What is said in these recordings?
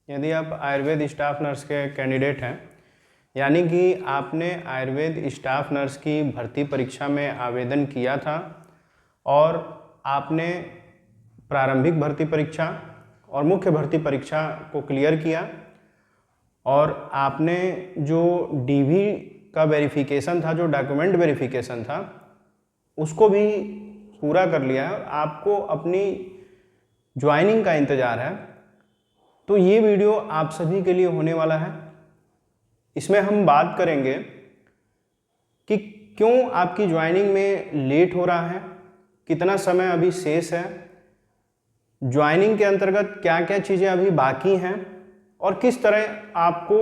यदि आप Ayurveda staff nurse के कैंडिडेट हैं, यानी कि आपने आयुर्वेद स्टाफ नर्स की भर्ती परीक्षा में आवेदन किया था और आपने प्रारंभिक भर्ती परीक्षा और मुख्य भर्ती परीक्षा को क्लियर किया और आपने जो डीवी का वेरिफिकेशन था, जो डॉक्यूमेंट वेरिफिकेशन था, उसको भी पूरा कर लिया है और आपको अपनी ज्वाइनिंग का इंतज़ार है, तो ये वीडियो आप सभी के लिए होने वाला है। इसमें हम बात करेंगे कि क्यों आपकी ज्वाइनिंग में लेट हो रहा है, कितना समय अभी शेष है, ज्वाइनिंग के अंतर्गत क्या क्या चीज़ें अभी बाकी हैं और किस तरह आपको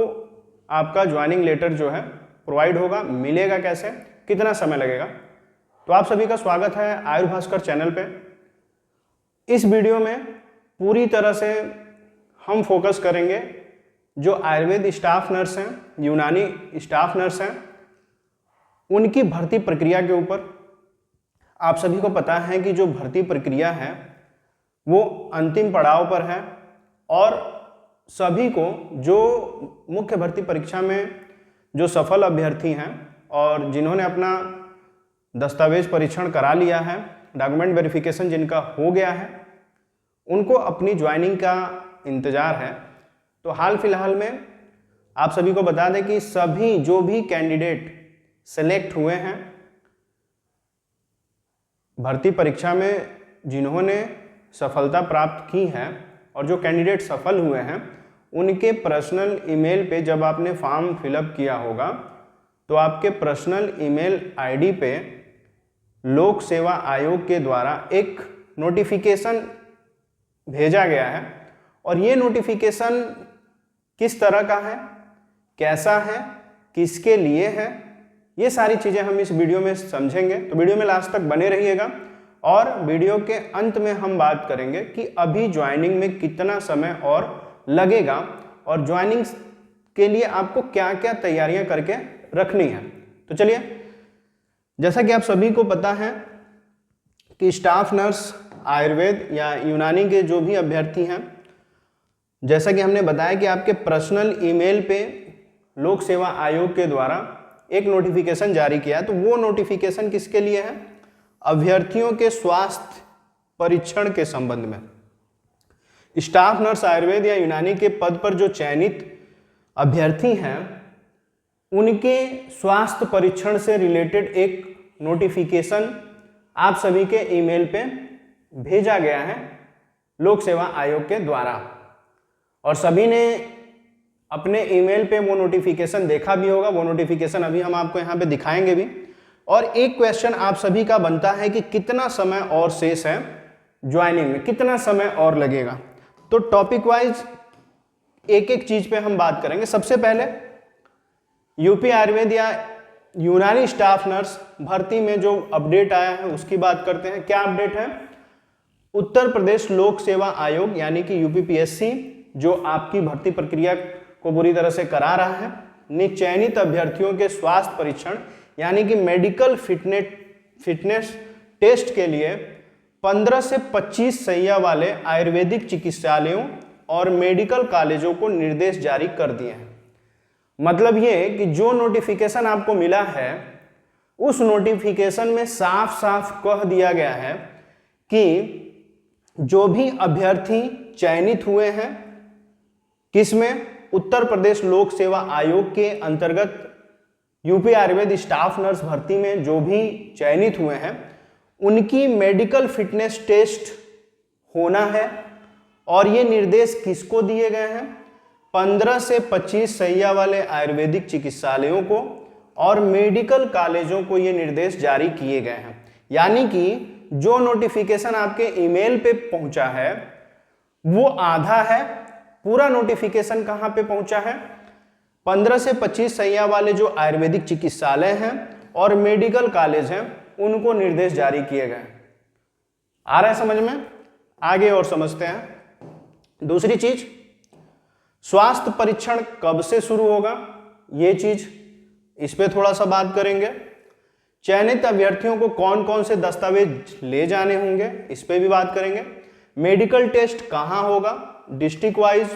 आपका ज्वाइनिंग लेटर जो है प्रोवाइड होगा, मिलेगा कैसे, कितना समय लगेगा। तो आप सभी का स्वागत है आयुर्भास्कर चैनल पे। इस वीडियो में पूरी तरह से हम फोकस करेंगे जो आयुर्वेद स्टाफ नर्स हैं, यूनानी स्टाफ नर्स हैं, उनकी भर्ती प्रक्रिया के ऊपर। आप सभी को पता है कि जो भर्ती प्रक्रिया है वो अंतिम पड़ाव पर है और सभी को जो मुख्य भर्ती परीक्षा में जो सफल अभ्यर्थी हैं और जिन्होंने अपना दस्तावेज परीक्षण करा लिया है, डॉक्यूमेंट वेरिफिकेशन जिनका हो गया है, उनको अपनी ज्वाइनिंग का इंतज़ार है। तो हाल फिलहाल में आप सभी को बता दें कि सभी जो भी कैंडिडेट सेलेक्ट हुए हैं भर्ती परीक्षा में, जिन्होंने सफलता प्राप्त की है और जो कैंडिडेट सफल हुए हैं, उनके पर्सनल ईमेल पे जब आपने फॉर्म फिलअप किया होगा तो आपके पर्सनल ईमेल आईडी पे लोक सेवा आयोग के द्वारा एक नोटिफिकेशन भेजा गया है और ये नोटिफिकेशन किस तरह का है, कैसा है, किसके लिए है, ये सारी चीज़ें हम इस वीडियो में समझेंगे। तो वीडियो में लास्ट तक बने रहिएगा और वीडियो के अंत में हम बात करेंगे कि अभी ज्वाइनिंग में कितना समय और लगेगा और ज्वाइनिंग के लिए आपको क्या क्या तैयारियां करके रखनी है। तो चलिए, जैसा कि आप सभी को पता है कि स्टाफ नर्स आयुर्वेद या यूनानी के जो भी अभ्यर्थी हैं, जैसा कि हमने बताया कि आपके पर्सनल ईमेल पे लोक सेवा आयोग के द्वारा एक नोटिफिकेशन जारी किया है। तो वो नोटिफिकेशन किसके लिए है? अभ्यर्थियों के स्वास्थ्य परीक्षण के संबंध में। स्टाफ नर्स आयुर्वेद या यूनानी के पद पर जो चयनित अभ्यर्थी हैं, उनके स्वास्थ्य परीक्षण से रिलेटेड एक नोटिफिकेशन आप सभी के ईमेल पे भेजा गया है लोक सेवा आयोग के द्वारा और सभी ने अपने ईमेल पे वो नोटिफिकेशन देखा भी होगा। वो नोटिफिकेशन अभी हम आपको यहाँ पे दिखाएंगे भी। और एक क्वेश्चन आप सभी का बनता है कि कितना समय और शेष है ज्वाइनिंग में, कितना समय और लगेगा। तो टॉपिक वाइज एक एक चीज पे हम बात करेंगे। सबसे पहले यूपी आयुर्वेद या यूनानी स्टाफ नर्स भर्ती में जो अपडेट आया है उसकी बात करते हैं। क्या अपडेट है? उत्तर प्रदेश लोक सेवा आयोग यानी कि यूपीपीएससी जो आपकी भर्ती प्रक्रिया को बुरी तरह से करा रहा है, ने चयनित अभ्यर्थियों के स्वास्थ्य परीक्षण यानी कि मेडिकल फिटनेस टेस्ट के लिए 15 से 25 शैय्या वाले आयुर्वेदिक चिकित्सालयों और मेडिकल कॉलेजों को निर्देश जारी कर दिए हैं। मतलब ये कि जो नोटिफिकेशन आपको मिला है उस नोटिफिकेशन में साफ साफ कह दिया गया है कि जो भी अभ्यर्थी चयनित हुए हैं, किसमें? उत्तर प्रदेश लोक सेवा आयोग के अंतर्गत यूपी आयुर्वेद स्टाफ नर्स भर्ती में जो भी चयनित हुए हैं, उनकी मेडिकल फिटनेस टेस्ट होना है। और ये निर्देश किसको दिए गए हैं? 15 से 25 शैय्या वाले आयुर्वेदिक चिकित्सालयों को और मेडिकल कॉलेजों को ये निर्देश जारी किए गए हैं। यानी कि जो नोटिफिकेशन आपके ईमेल पे पहुंचा है वो आधा है, पूरा नोटिफिकेशन कहां पे पहुंचा है? 15 से 25 शैय्या वाले जो आयुर्वेदिक चिकित्सालय हैं और मेडिकल कॉलेज हैं, उनको निर्देश जारी किए गए। आ रहा है समझ में? आगे और समझते हैं। दूसरी चीज, स्वास्थ्य परीक्षण कब से शुरू होगा, ये चीज, इस पे थोड़ा सा बात करेंगे। चयनित अभ्यर्थियों को कौन कौन से दस्तावेज ले जाने होंगे, इस पे भी बात करेंगे। मेडिकल टेस्ट कहाँ होगा, डिस्ट्रिक्ट वाइज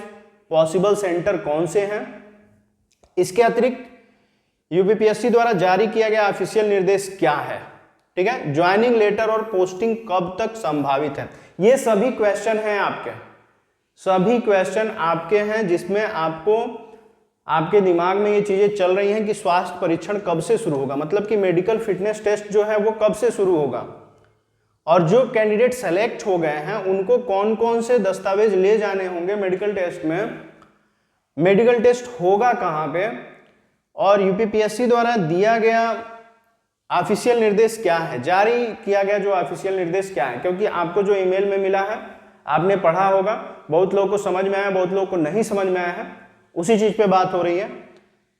पॉसिबल सेंटर कौन से हैं। इसके अतिरिक्त यूपीपीएससी द्वारा जारी किया गया ऑफिशियल निर्देश क्या है, ठीक है। ज्वाइनिंग लेटर और पोस्टिंग कब तक संभावित है, ये सभी क्वेश्चन हैं आपके, सभी क्वेश्चन आपके हैं जिसमें आपको आपके दिमाग में ये चीजें चल रही हैं कि स्वास्थ्य परीक्षण कब से शुरू होगा, मतलब कि मेडिकल फिटनेस टेस्ट जो है वो कब से शुरू होगा, और जो कैंडिडेट सेलेक्ट हो गए हैं उनको कौन कौन से दस्तावेज ले जाने होंगे मेडिकल टेस्ट में, मेडिकल टेस्ट होगा कहाँ पे, और यूपीपीएससी द्वारा दिया गया ऑफिशियल निर्देश क्या है, जारी किया गया जो ऑफिशियल निर्देश क्या है। क्योंकि आपको जो ईमेल में मिला है आपने पढ़ा होगा, बहुत लोगों को समझ में आया, बहुत लोगों को नहीं समझ में आया है, उसी चीज पे बात हो रही है।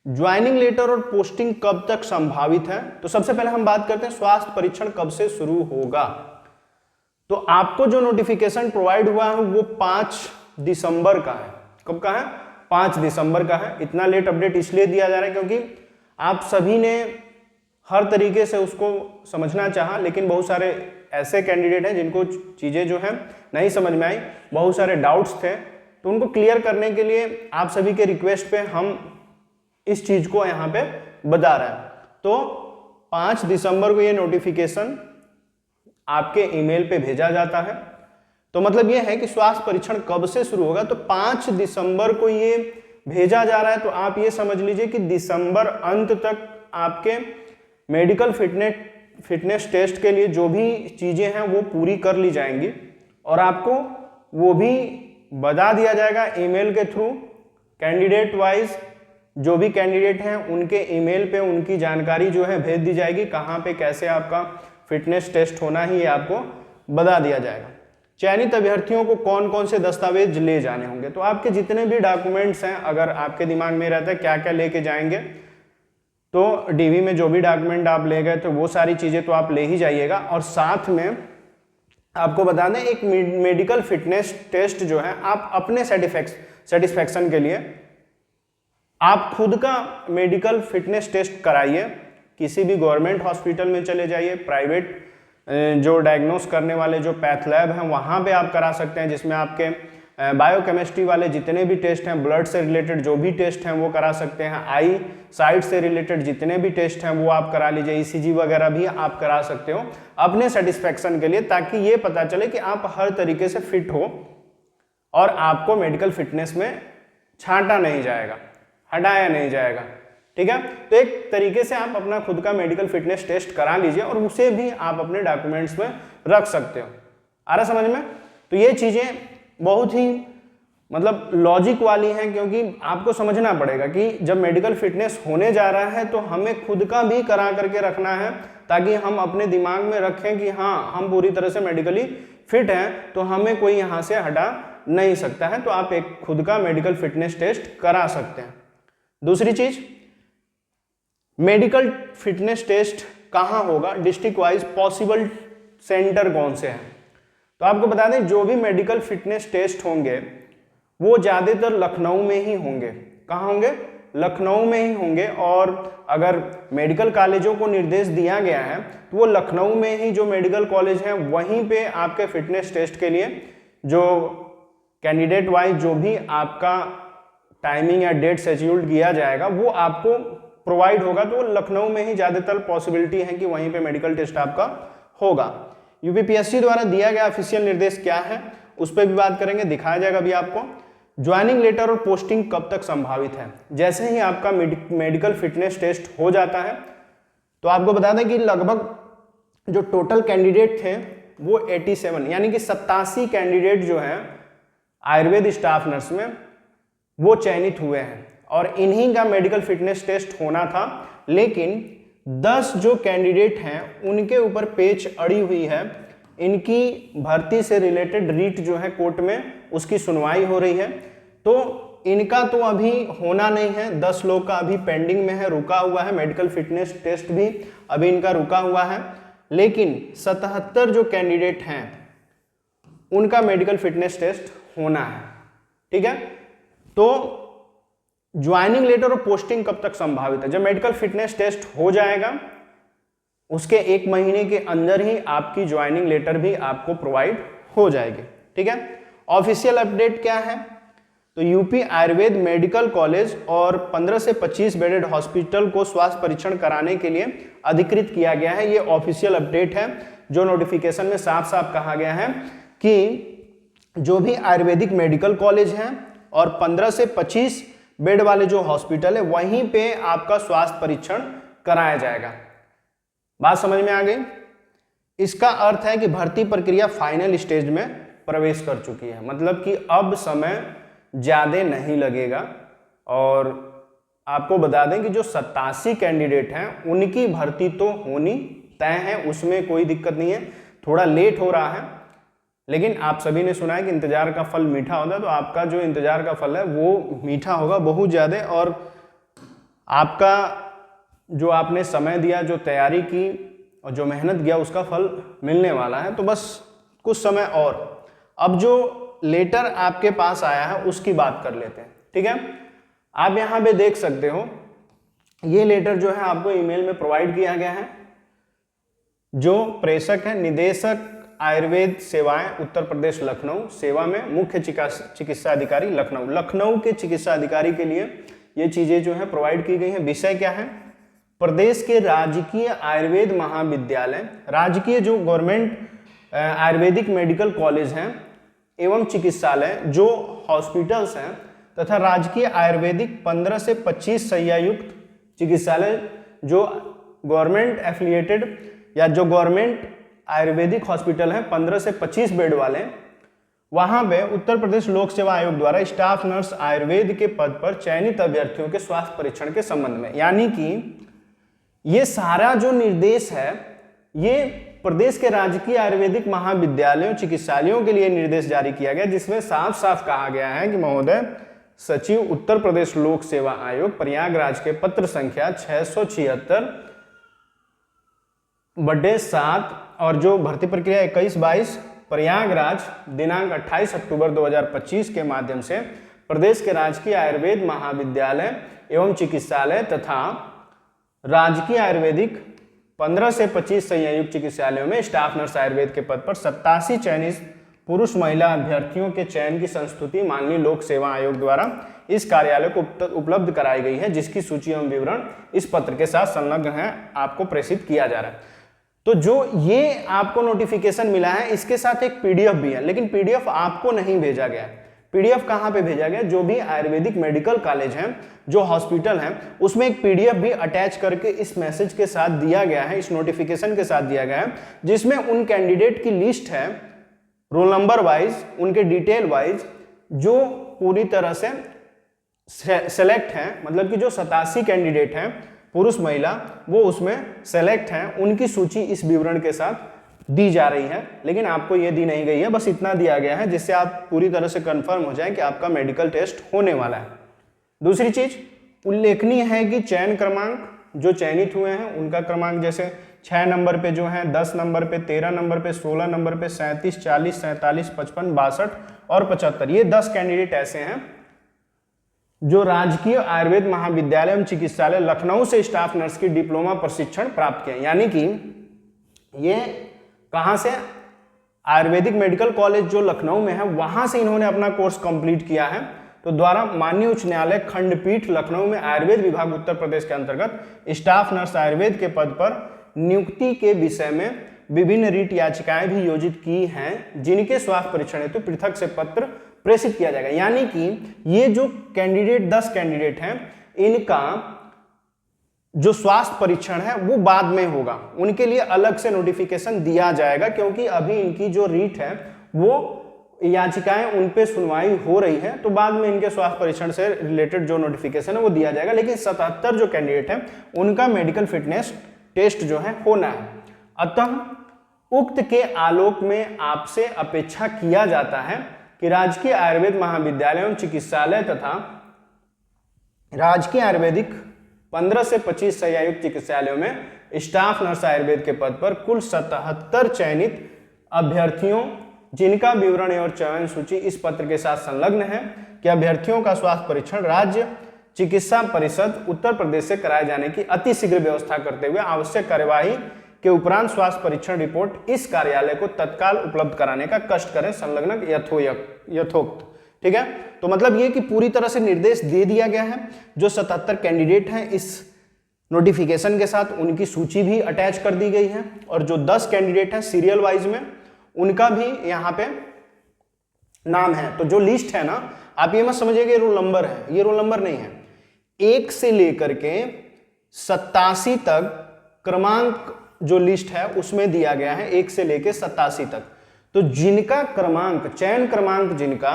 ज्वाइनिंग लेटर और पोस्टिंग कब तक संभावित है, तो सबसे पहले हम बात करते हैं स्वास्थ्य परीक्षण कब से शुरू होगा। तो आपको जो नोटिफिकेशन प्रोवाइड हुआ है वो 5 दिसंबर का है। कब का है? 5 दिसंबर का है। इतना लेट अपडेट इसलिए दिया जा रहा है क्योंकि आप सभी ने हर तरीके से उसको समझना चाहा, लेकिन बहुत सारे ऐसे कैंडिडेट हैं जिनको चीज़ें जो है नहीं समझ में आई, बहुत सारे डाउट्स थे, तो उनको क्लियर करने के लिए आप सभी के रिक्वेस्ट पे हम इस चीज़ को यहाँ पे बता रहे हैं। तो 5 दिसंबर को ये नोटिफिकेशन आपके ईमेल पे भेजा जाता है। तो मतलब ये है कि स्वास्थ्य परीक्षण कब से शुरू होगा, तो 5 दिसंबर को ये भेजा जा रहा है। तो आप ये समझ लीजिए कि दिसंबर अंत तक आपके मेडिकल फिटनेस टेस्ट के लिए जो भी चीज़ें हैं वो पूरी कर ली जाएंगी, और आपको वो भी बता दिया जाएगा ईमेल के थ्रू। कैंडिडेट वाइज जो भी कैंडिडेट हैं उनके ईमेल पे उनकी जानकारी जो है भेज दी जाएगी, कहाँ पे कैसे आपका फिटनेस टेस्ट होना ही आपको बता दिया जाएगा। चयनित अभ्यर्थियों को कौन कौन से दस्तावेज ले जाने होंगे, तो आपके जितने भी डॉक्यूमेंट्स हैं, अगर आपके दिमाग में रहता है क्या क्या लेके जाएंगे, तो डीवी में जो भी डॉक्यूमेंट आप ले गए तो वो सारी चीज़ें तो आप ले ही जाइएगा। और साथ में आपको बता दें एक मेडिकल फिटनेस टेस्ट जो है आप अपने सेटिस्फैक्शन के लिए आप खुद का मेडिकल फिटनेस टेस्ट कराइए। किसी भी गवर्नमेंट हॉस्पिटल में चले जाइए, प्राइवेट जो डायग्नोस करने वाले जो पैथ लैब हैं वहाँ पे आप करा सकते हैं, जिसमें आपके बायोकेमिस्ट्री वाले जितने भी टेस्ट हैं, ब्लड से रिलेटेड जो भी टेस्ट हैं वो करा सकते हैं, आई साइट से रिलेटेड जितने भी टेस्ट हैं वो आप करा लीजिए, ईसीजी वगैरह भी आप करा सकते हो अपने सेटिस्फैक्शन के लिए, ताकि ये पता चले कि आप हर तरीके से फिट हो और आपको मेडिकल फिटनेस में छांटा नहीं जाएगा, हटाया नहीं जाएगा, ठीक है। तो एक तरीके से आप अपना खुद का मेडिकल फिटनेस टेस्ट करा लीजिए और उसे भी आप अपने डॉक्यूमेंट्स में रख सकते हो। आ रहा समझ में? तो ये चीज़ें बहुत ही मतलब लॉजिक वाली हैं, क्योंकि आपको समझना पड़ेगा कि जब मेडिकल फिटनेस होने जा रहा है तो हमें खुद का भी करा करके रखना है, ताकि हम अपने दिमाग में रखें कि हाँ हम पूरी तरह से मेडिकली फिट हैं, तो हमें कोई यहाँ से हटा नहीं सकता है। तो आप एक खुद का मेडिकल फिटनेस टेस्ट करा सकते हैं। दूसरी चीज, मेडिकल फिटनेस टेस्ट कहाँ होगा, डिस्ट्रिक्ट वाइज पॉसिबल सेंटर कौन से हैं। तो आपको बता दें जो भी मेडिकल फिटनेस टेस्ट होंगे वो ज़्यादातर लखनऊ में ही होंगे। कहाँ होंगे? लखनऊ में ही होंगे। और अगर मेडिकल कॉलेजों को निर्देश दिया गया है तो वो लखनऊ में ही जो मेडिकल कॉलेज हैं वहीं पे आपके फिटनेस टेस्ट के लिए जो कैंडिडेट वाइज जो भी आपका टाइमिंग या डेट शेड्यूल्ड किया जाएगा वो आपको प्रोवाइड होगा। तो लखनऊ में ही ज़्यादातर पॉसिबिलिटी है कि वहीं पे मेडिकल टेस्ट आपका होगा। यूपीपीएससी द्वारा दिया गया ऑफिशियल निर्देश क्या है उस पर भी बात करेंगे, दिखाया जाएगा अभी आपको। ज्वाइनिंग लेटर और पोस्टिंग कब तक संभावित है। जैसे ही आपका मेडिकल फिटनेस टेस्ट हो जाता है तो आपको बता दें कि लगभग जो टोटल कैंडिडेट थे वो 87 यानी कि 87 कैंडिडेट जो हैं आयुर्वेद स्टाफ नर्स में वो चयनित हुए हैं और इन्हीं का मेडिकल फिटनेस टेस्ट होना था। लेकिन 10 जो कैंडिडेट हैं उनके ऊपर पेच अड़ी हुई है, इनकी भर्ती से रिलेटेड रीट जो है कोर्ट में उसकी सुनवाई हो रही है। तो इनका तो अभी होना नहीं है, 10 लोग का अभी पेंडिंग में है, रुका हुआ है। मेडिकल फिटनेस टेस्ट भी अभी इनका रुका हुआ है। लेकिन 77 जो कैंडिडेट हैं उनका मेडिकल फिटनेस टेस्ट होना है, ठीक है। तो ज्वाइनिंग लेटर और पोस्टिंग कब तक संभावित है। जब मेडिकल फिटनेस टेस्ट हो जाएगा उसके 1 महीने के अंदर ही आपकी ज्वाइनिंग लेटर भी आपको प्रोवाइड हो जाएगी, ठीक है। ऑफिशियल अपडेट क्या है, तो यूपी आयुर्वेद मेडिकल कॉलेज और 15 से 25 बेडेड हॉस्पिटल को स्वास्थ्य परीक्षण कराने के लिए अधिकृत किया गया है। ये ऑफिशियल अपडेट है, जो नोटिफिकेशन में साफ साफ कहा गया है कि जो भी आयुर्वेदिक मेडिकल कॉलेज हैं और 15 से 25 बेड वाले जो हॉस्पिटल है वहीं पे आपका स्वास्थ्य परीक्षण कराया जाएगा। बात समझ में आ गई? इसका अर्थ है कि भर्ती प्रक्रिया फाइनल स्टेज में प्रवेश कर चुकी है, मतलब कि अब समय ज़्यादा नहीं लगेगा। और आपको बता दें कि जो 87 कैंडिडेट हैं उनकी भर्ती तो होनी तय है, उसमें कोई दिक्कत नहीं है। थोड़ा लेट हो रहा है, लेकिन आप सभी ने सुना है कि इंतजार का फल मीठा होता है, तो आपका जो इंतजार का फल है वो मीठा होगा बहुत ज़्यादा। और आपका जो आपने समय दिया, जो तैयारी की और जो मेहनत किया, उसका फल मिलने वाला है। तो बस कुछ समय और। अब जो लेटर आपके पास आया है उसकी बात कर लेते हैं, ठीक है। आप यहाँ पे देख सकते हो, ये लेटर जो है आपको ईमेल में प्रोवाइड किया गया है। जो प्रेषक है निदेशक आयुर्वेद सेवाएं उत्तर प्रदेश लखनऊ, सेवा में मुख्य चिकित्सा अधिकारी लखनऊ। लखनऊ के चिकित्सा अधिकारी के लिए ये चीजें जो है प्रोवाइड की गई हैं। विषय क्या है? प्रदेश के राजकीय आयुर्वेद महाविद्यालय, राजकीय जो गवर्नमेंट आयुर्वेदिक मेडिकल कॉलेज हैं एवं चिकित्सालय, जो हॉस्पिटल्स हैं, तथा राजकीय आयुर्वेदिक 15 से 25 शैय्यायुक्त चिकित्सालय, जो गवर्नमेंट एफिलिएटेड या जो गवर्नमेंट आयुर्वेदिक हॉस्पिटल हैं 15 से 25 बेड वाले, वहां पे उत्तर प्रदेश लोक सेवा आयोग द्वारा स्टाफ नर्स आयुर्वेद के पद पर चयनित अभ्यर्थियों के स्वास्थ्य परीक्षण के संबंध में, यानी कि ये सारा जो निर्देश है ये प्रदेश के राजकीय आयुर्वेदिक महाविद्यालयों चिकित्सालयों के लिए निर्देश जारी किया गया, जिसमें साफ साफ कहा गया है कि महोदय सचिव उत्तर प्रदेश लोक सेवा आयोग प्रयागराज के पत्र संख्या 676/7 और जो भर्ती प्रक्रिया 21-22 प्रयागराज दिनांक 28 अक्टूबर 2025 के माध्यम से प्रदेश के राजकीय आयुर्वेद महाविद्यालय एवं चिकित्सालय तथा राजकीय आयुर्वेदिक 15 से 25 संयुक्त चिकित्सालयों में स्टाफ नर्स आयुर्वेद के पद पर 87 चयनित पुरुष महिला अभ्यर्थियों के चयन की संस्तुति माननीय लोक सेवा आयोग द्वारा इस कार्यालय को उपलब्ध कराई गई है, जिसकी सूची एवं विवरण इस पत्र के साथ संलग्न है, आपको प्रेषित किया जा रहा है। तो जो ये आपको नोटिफिकेशन मिला है इसके साथ एक पीडीएफ भी है, लेकिन पीडीएफ आपको नहीं भेजा गया। पीडीएफ कहाँ पे भेजा गया? जो भी आयुर्वेदिक मेडिकल कॉलेज हैं, जो हॉस्पिटल हैं, उसमें एक पीडीएफ भी अटैच करके इस मैसेज के साथ दिया गया है, इस नोटिफिकेशन के साथ दिया गया है, जिसमें उन कैंडिडेट की लिस्ट है रोल नंबर वाइज, उनके डिटेल वाइज, जो पूरी तरह से सेलेक्ट हैं, मतलब कि जो 87 कैंडिडेट हैं पुरुष महिला वो उसमें सेलेक्ट हैं, उनकी सूची इस विवरण के साथ दी जा रही है। लेकिन आपको ये दी नहीं गई है, बस इतना दिया गया है जिससे आप पूरी तरह से कंफर्म हो जाएं कि आपका मेडिकल टेस्ट होने वाला है। दूसरी चीज उल्लेखनीय है कि चयन क्रमांक जो चयनित हुए हैं उनका क्रमांक जैसे 6 नंबर पे जो है, 10 नंबर पे, 13 नंबर पे, 16 नंबर पे, 37, 40, 47, 55, 62 और 75, ये 10 कैंडिडेट ऐसे हैं जो राजकीय आयुर्वेद महाविद्यालय एवं चिकित्सालय लखनऊ से स्टाफ नर्स की डिप्लोमा प्रशिक्षण प्राप्त किए। यानी कि ये कहां से? आयुर्वेदिक मेडिकल कॉलेज जो लखनऊ में है वहां से इन्होंने अपना कोर्स कंप्लीट किया है। तो द्वारा माननीय उच्च न्यायालय खंडपीठ लखनऊ में आयुर्वेद विभाग उत्तर प्रदेश के अंतर्गत स्टाफ नर्स आयुर्वेद के पद पर नियुक्ति के विषय में विभिन्न रीट याचिकाएं भी योजित की हैं, जिनके स्वास्थ्य परीक्षण हेतु पृथक से पत्र प्रेषित किया जाएगा। यानी कि ये जो कैंडिडेट 10 कैंडिडेट हैं, इनका जो स्वास्थ्य परीक्षण है वो बाद में होगा, उनके लिए अलग से नोटिफिकेशन दिया जाएगा, क्योंकि अभी इनकी जो रीट है वो याचिकाएं उन पे सुनवाई हो रही है, तो बाद में इनके स्वास्थ्य परीक्षण से रिलेटेड जो नोटिफिकेशन है वो दिया जाएगा। लेकिन 77 जो कैंडिडेट हैं उनका मेडिकल फिटनेस टेस्ट जो है होना है। अतः उक्त के आलोक में आपसे अपेक्षा किया जाता है कि राजकीय आयुर्वेद महाविद्यालय एवं चिकित्सालय तथा राजकीय आयुर्वेदिक 15 से 25 शैय्यायुक्त चिकित्सालयों में स्टाफ नर्स आयुर्वेद के पद पर कुल 77 चयनित अभ्यर्थियों, जिनका विवरण और चयन सूची इस पत्र के साथ संलग्न है, कि अभ्यर्थियों का स्वास्थ्य परीक्षण राज्य चिकित्सा परिषद उत्तर प्रदेश से कराए जाने की अति शीघ्र व्यवस्था करते हुए आवश्यक कार्यवाही के उपरांत स्वास्थ्य परीक्षण रिपोर्ट इस कार्यालय को तत्काल उपलब्ध कराने का कष्ट करें। संलग्न यथोक्त। ठीक है। तो मतलब ये कि पूरी तरह से निर्देश दे दिया गया है। जो 77 कैंडिडेट हैं इस नोटिफिकेशन के साथ उनकी सूची भी अटैच कर दी गई है, और जो 10 कैंडिडेट हैं सीरियल वाइज में उनका भी यहाँ पे नाम है। तो जो लिस्ट है ना, आप ये मत समझिए रोल नंबर है, ये रोल नंबर नहीं है। 1 से लेकर के 87 तक क्रमांक जो लिस्ट है उसमें दिया गया है, 1 से लेकर 87 तक। तो जिनका क्रमांक, चयन क्रमांक जिनका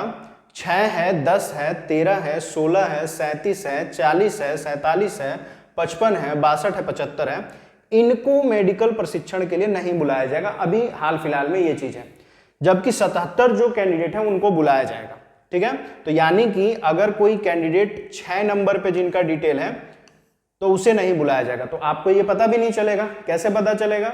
6 है, 10 है, 13 है, 16 है, 37 है, 40 है, 47 है, 55 है, 62 है, 75 है, इनको मेडिकल प्रशिक्षण के लिए नहीं बुलाया जाएगा। अभी हाल फिलहाल में ये चीज है। जबकि 77 जो कैंडिडेट हैं उनको बुलाया जाएगा। ठीक है। तो यानी कि अगर कोई कैंडिडेट 6 नंबर पे जिनका डिटेल है तो उसे नहीं बुलाया जाएगा। तो आपको ये पता भी नहीं चलेगा। कैसे पता चलेगा?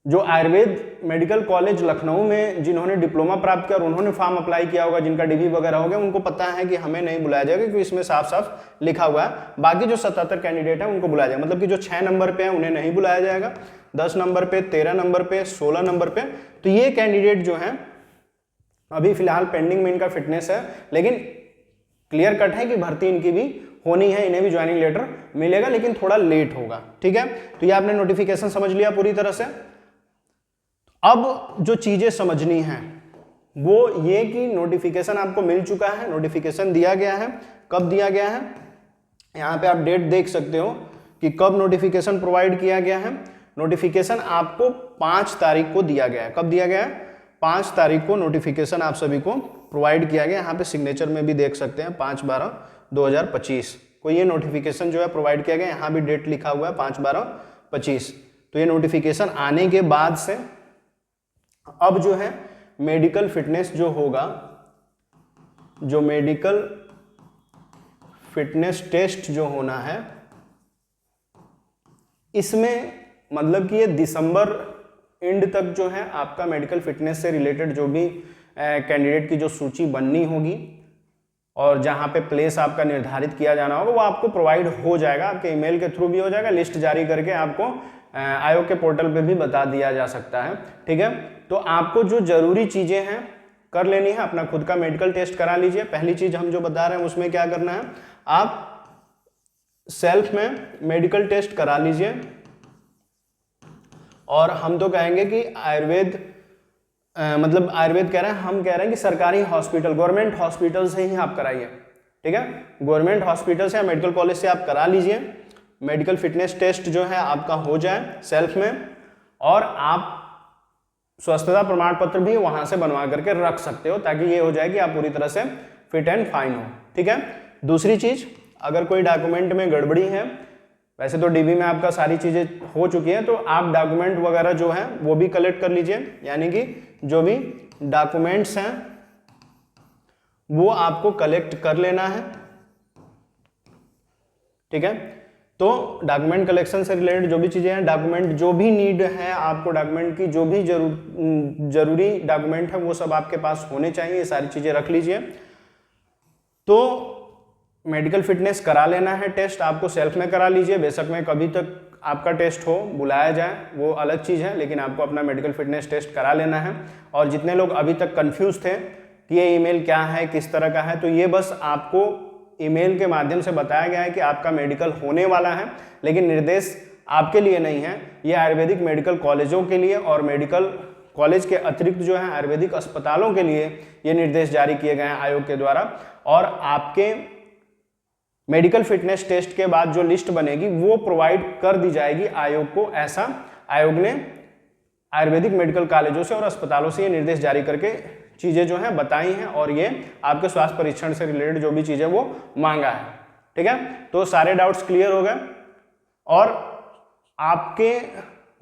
जो आयुर्वेद मेडिकल कॉलेज लखनऊ में जिन्होंने डिप्लोमा प्राप्त किया और उन्होंने फॉर्म अप्लाई किया होगा, जिनका डिग्री वगैरह हो गया, उनको पता है कि हमें नहीं बुलाया जाएगा, क्योंकि इसमें साफ साफ लिखा हुआ है। बाकी जो 77 कैंडिडेट है उनको बुलाया जाएगा। मतलब कि जो 6 नंबर पे है उन्हें नहीं बुलाया जाएगा, 10 नंबर पे, 13 नंबर पे, 16 नंबर पे। तो ये कैंडिडेट जो है अभी फिलहाल पेंडिंग में इनका फिटनेस है, लेकिन क्लियर कट है कि भर्ती इनकी भी होनी है, इन्हें भी ज्वाइनिंग लेटर मिलेगा, लेकिन थोड़ा लेट होगा। ठीक है। तो ये आपने नोटिफिकेशन समझ लिया पूरी तरह से। अब जो चीजें समझनी है वो ये कि नोटिफिकेशन आपको मिल चुका है, नोटिफिकेशन दिया गया है। कब दिया गया है? यहाँ पे आप डेट देख सकते हो कि कब नोटिफिकेशन प्रोवाइड किया गया है। नोटिफिकेशन आपको 5 तारीख को दिया गया है। कब दिया गया है? 5 तारीख को नोटिफिकेशन आप सभी को प्रोवाइड किया गया। यहाँ पे सिग्नेचर में भी देख सकते हैं 5/12/2025 को ये नोटिफिकेशन जो है प्रोवाइड किया गया। यहाँ भी डेट लिखा हुआ है 5/12/25। तो ये नोटिफिकेशन आने के बाद से अब जो है मेडिकल फिटनेस जो होगा, जो मेडिकल फिटनेस टेस्ट जो होना है, इसमें मतलब कि ये दिसंबर एंड तक जो है आपका मेडिकल फिटनेस से रिलेटेड जो भी कैंडिडेट की जो सूची बननी होगी और जहां पे प्लेस आपका निर्धारित किया जाना होगा वो आपको प्रोवाइड हो जाएगा। आपके ईमेल के थ्रू भी हो जाएगा, लिस्ट जारी करके आपको आयोग के पोर्टल पे भी बता दिया जा सकता है। ठीक है। तो आपको जो जरूरी चीजें हैं कर लेनी है। अपना खुद का मेडिकल टेस्ट करा लीजिए। पहली चीज हम जो बता रहे हैं उसमें क्या करना है, आप सेल्फ में मेडिकल टेस्ट करा लीजिए। और हम तो कहेंगे कि आयुर्वेद मतलब आयुर्वेद कह रहे हैं, हम कह रहे हैं कि सरकारी हॉस्पिटल, गवर्नमेंट हॉस्पिटल से ही आप कराइए। ठीक है। गवर्नमेंट हॉस्पिटल से या मेडिकल कॉलेज से आप करा लीजिए। मेडिकल फिटनेस टेस्ट जो है आपका हो जाए सेल्फ में, और आप स्वस्थता प्रमाण पत्र भी वहां से बनवा करके रख सकते हो, ताकि ये हो जाए कि आप पूरी तरह से फिट एंड फाइन हो। ठीक है। दूसरी चीज, अगर कोई डॉक्यूमेंट में गड़बड़ी है, वैसे तो डीबी में आपका सारी चीजें हो चुकी हैं, तो आप डॉक्यूमेंट वगैरह जो है वो भी कलेक्ट कर लीजिए। यानी कि जो भी डॉक्यूमेंट्स हैं वो आपको कलेक्ट कर लेना है। ठीक है। तो डॉक्यूमेंट कलेक्शन से रिलेटेड जो भी चीजें हैं, डॉक्यूमेंट जो भी नीड है आपको, डॉक्यूमेंट की जो भी जरूरी डॉक्यूमेंट है वो सब आपके पास होने चाहिए। ये सारी चीजें रख लीजिए। तो मेडिकल फिटनेस करा लेना है, टेस्ट आपको सेल्फ में करा लीजिए। बेशक में कभी तक आपका टेस्ट हो, बुलाया जाए, वो अलग चीज़ है, लेकिन आपको अपना मेडिकल फिटनेस टेस्ट करा लेना है। और जितने लोग अभी तक कंफ्यूज थे कि ये ईमेल क्या है, किस तरह का है, तो ये बस आपको ईमेल के माध्यम से बताया गया है कि आपका मेडिकल होने वाला है, लेकिन निर्देश आपके लिए नहीं है, ये आयुर्वेदिक मेडिकल कॉलेजों के लिए और मेडिकल कॉलेज के अतिरिक्त जो है आयुर्वेदिक अस्पतालों के लिए ये निर्देश जारी किए गए हैं आयोग के द्वारा। और आपके मेडिकल फिटनेस टेस्ट के बाद जो लिस्ट बनेगी वो प्रोवाइड कर दी जाएगी आयोग को। ऐसा आयोग ने आयुर्वेदिक मेडिकल कॉलेजों से और अस्पतालों से ये निर्देश जारी करके चीजें जो हैं बताई हैं, और ये आपके स्वास्थ्य परीक्षण से रिलेटेड जो भी चीजें वो मांगा है। ठीक है। तो सारे डाउट्स क्लियर हो गए, और आपके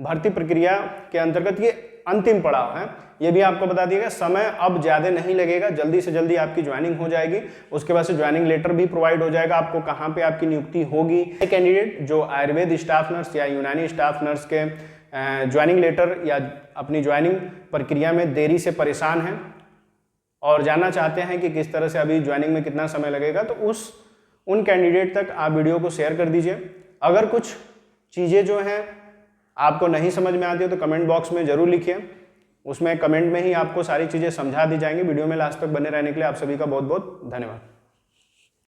भर्ती प्रक्रिया के अंतर्गत ये अंतिम पड़ाव है, ये भी आपको बता दिया गया। समय अब ज्यादा नहीं लगेगा, जल्दी से जल्दी आपकी ज्वाइनिंग हो जाएगी। उसके बाद से ज्वाइनिंग लेटर भी प्रोवाइड हो जाएगा आपको, कहाँ पे आपकी नियुक्ति होगी। कैंडिडेट जो आयुर्वेद स्टाफ नर्स या यूनानी स्टाफ नर्स के ज्वाइनिंग लेटर या अपनी ज्वाइनिंग प्रक्रिया में देरी से परेशान हैं और जानना चाहते हैं कि किस तरह से अभी ज्वाइनिंग में कितना समय लगेगा, तो उन कैंडिडेट तक आप वीडियो को शेयर कर दीजिए। अगर कुछ चीज़ें जो हैं आपको नहीं समझ में आती है तो कमेंट बॉक्स में ज़रूर लिखिए। उसमें कमेंट में ही आपको सारी चीज़ें समझा दी जाएंगी। वीडियो में लास्ट तक बने रहने के लिए आप सभी का बहुत बहुत धन्यवाद।